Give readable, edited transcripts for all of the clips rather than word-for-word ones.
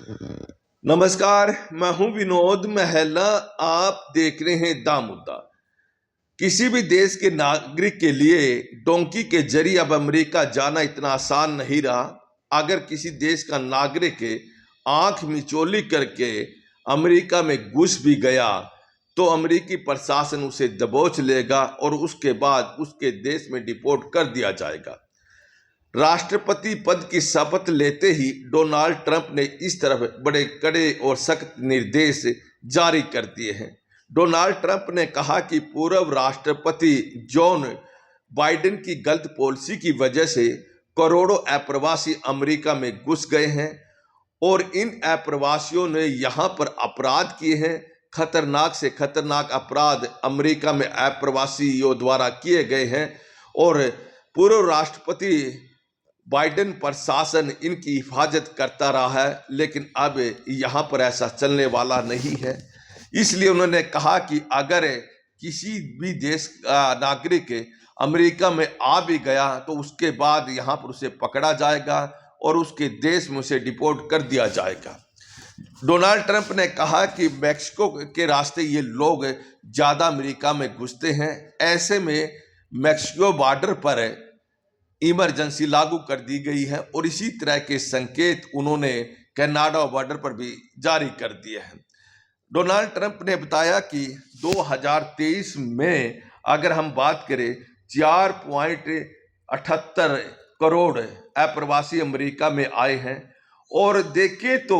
नमस्कार, मैं हूं विनोद महला। आप देख रहे हैं दा मुद्दा। किसी भी देश के नागरिक के लिए डोंकी के जरिए अब अमेरिका जाना इतना आसान नहीं रहा। अगर किसी देश का नागरिक आंख मिचौली करके अमेरिका में घुस भी गया तो अमेरिकी प्रशासन उसे दबोच लेगा और उसके बाद उसके देश में डिपोर्ट कर दिया जाएगा। राष्ट्रपति पद की शपथ लेते ही डोनाल्ड ट्रंप ने इस तरफ बड़े कड़े और सख्त निर्देश जारी कर दिए हैं। डोनाल्ड ट्रंप ने कहा कि पूर्व राष्ट्रपति जॉन बाइडेन की गलत पॉलिसी की वजह से करोड़ों अप्रवासी अमेरिका में घुस गए हैं और इन अप्रवासियों ने यहां पर अपराध किए हैं। खतरनाक से खतरनाक अपराध अमेरिका में अप्रवासियों द्वारा किए गए हैं और पूर्व राष्ट्रपति बाइडेन प्रशासन इनकी हिफाजत करता रहा है, लेकिन अब यहाँ पर ऐसा चलने वाला नहीं है। इसलिए उन्होंने कहा कि अगर किसी भी देश का नागरिक अमेरिका में आ भी गया तो उसके बाद यहाँ पर उसे पकड़ा जाएगा और उसके देश में उसे डिपोर्ट कर दिया जाएगा। डोनाल्ड ट्रंप ने कहा कि मैक्सिको के रास्ते ये लोग ज़्यादा अमेरिका में घुसते हैं, ऐसे में मैक्सिको बॉर्डर पर इमरजेंसी लागू कर दी गई है और इसी तरह के संकेत उन्होंने कनाडा बॉर्डर पर भी जारी कर दिए हैं। डोनाल्ड ट्रंप ने बताया कि 2023 में अगर हम बात करें 4.78 करोड़ अप्रवासी अमेरिका में आए हैं और देखें तो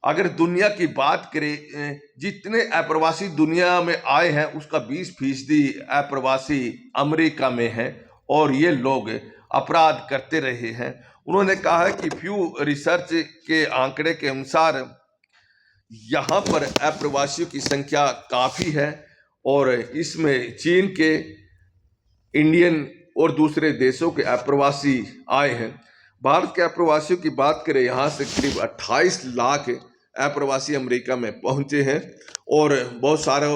अगर दुनिया की बात करें जितने अप्रवासी दुनिया में आए हैं उसका 20% अप्रवासी अमेरिका में हैं और ये लोग अपराध करते रहे हैं। उन्होंने कहा कि फ्यू रिसर्च के आंकड़े के अनुसार यहाँ पर अप्रवासियों की संख्या काफ़ी है और इसमें चीन के, इंडियन और दूसरे देशों के अप्रवासी आए हैं। भारत के अप्रवासियों की बात करें, यहाँ से करीब 28 लाख अप्रवासी अमेरिका में पहुँचे हैं और बहुत सारे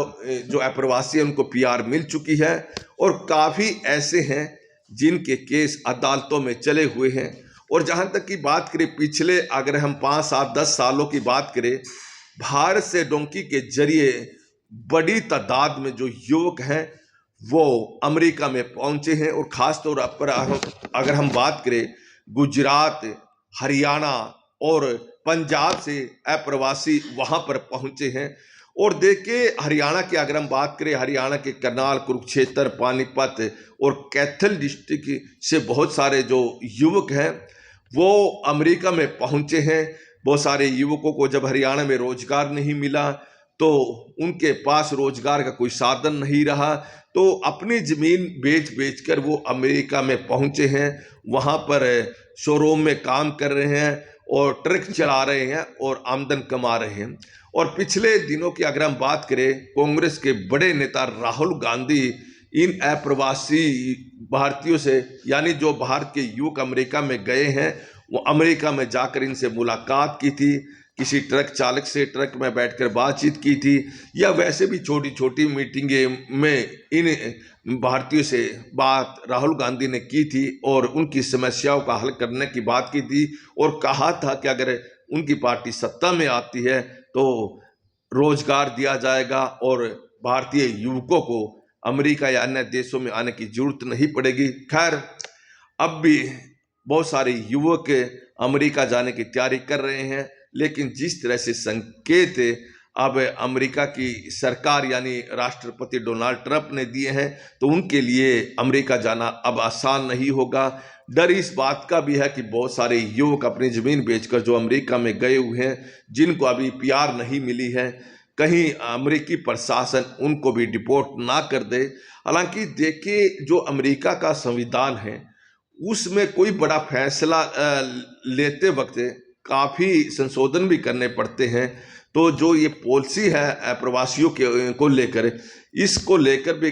जो अप्रवासी हैं उनको PR मिल चुकी है और काफ़ी ऐसे हैं जिनके केस अदालतों में चले हुए हैं। और जहां तक की बात करें पिछले अगर हम 5, 7, 10 सालों की बात करें, भारत से डोंकी के जरिए बड़ी तादाद में जो युवक हैं वो अमेरिका में पहुंचे हैं और ख़ास तौर पर अगर हम बात करें गुजरात, हरियाणा और पंजाब से अप्रवासी वहां पर पहुंचे हैं। और देखिए हरियाणा की अगर हम बात करें, हरियाणा के करनाल, कुरुक्षेत्र, पानीपत और कैथल डिस्ट्रिक्ट से बहुत सारे जो युवक हैं वो अमेरिका में पहुंचे हैं। बहुत सारे युवकों को जब हरियाणा में रोजगार नहीं मिला तो उनके पास रोजगार का कोई साधन नहीं रहा तो अपनी ज़मीन बेच कर वो अमेरिका में पहुंचे हैं। वहां पर शोरूम में काम कर रहे हैं और ट्रक चला रहे हैं और आमदन कमा रहे हैं। और पिछले दिनों की अगर हम बात करें, कांग्रेस के बड़े नेता राहुल गांधी इन अप्रवासी भारतीयों से, यानी जो भारत के युवक अमेरिका में गए हैं, वो अमेरिका में जाकर इनसे मुलाकात की थी, किसी ट्रक चालक से ट्रक में बैठकर बातचीत की थी या वैसे भी छोटी छोटी मीटिंगें में इन भारतीयों से बात राहुल गांधी ने की थी और उनकी समस्याओं का हल करने की बात की थी और कहा था कि अगर उनकी पार्टी सत्ता में आती है तो रोजगार दिया जाएगा और भारतीय युवकों को अमेरिका या अन्य देशों में आने की जरूरत नहीं पड़ेगी। खैर, अब भी बहुत सारे युवक अमेरिका जाने की तैयारी कर रहे हैं, लेकिन जिस तरह से संकेत अब अमेरिका की सरकार यानी राष्ट्रपति डोनाल्ड ट्रंप ने दिए हैं तो उनके लिए अमेरिका जाना अब आसान नहीं होगा। डर इस बात का भी है कि बहुत सारे युवक अपनी ज़मीन बेचकर जो अमेरिका में गए हुए हैं, जिनको अभी PR नहीं मिली है, कहीं अमेरिकी प्रशासन उनको भी डिपोर्ट ना कर दे। हालांकि देखिए जो अमेरिका का संविधान है उसमें कोई बड़ा फैसला लेते वक्त काफ़ी संशोधन भी करने पड़ते हैं। तो जो ये पॉलिसी है अप्रवासियों को लेकर, इसको लेकर भी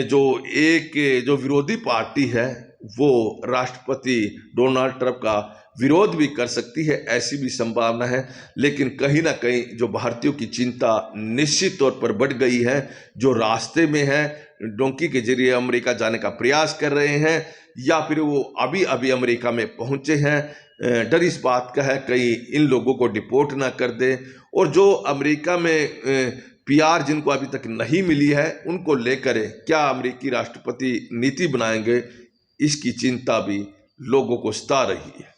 जो विरोधी पार्टी है वो राष्ट्रपति डोनाल्ड ट्रंप का विरोध भी कर सकती है, ऐसी भी संभावना है। लेकिन कहीं ना कहीं जो भारतीयों की चिंता निश्चित तौर पर बढ़ गई है, जो रास्ते में है, डोंकी के जरिए अमेरिका जाने का प्रयास कर रहे हैं या फिर वो अभी अभी अमेरिका में पहुंचे हैं, डर इस बात का है कहीं इन लोगों को डिपोर्ट ना कर दे, और जो अमेरिका में पीआर जिनको अभी तक नहीं मिली है उनको लेकर क्या अमेरिकी राष्ट्रपति नीति बनाएंगे, इसकी चिंता भी लोगों को सता रही है।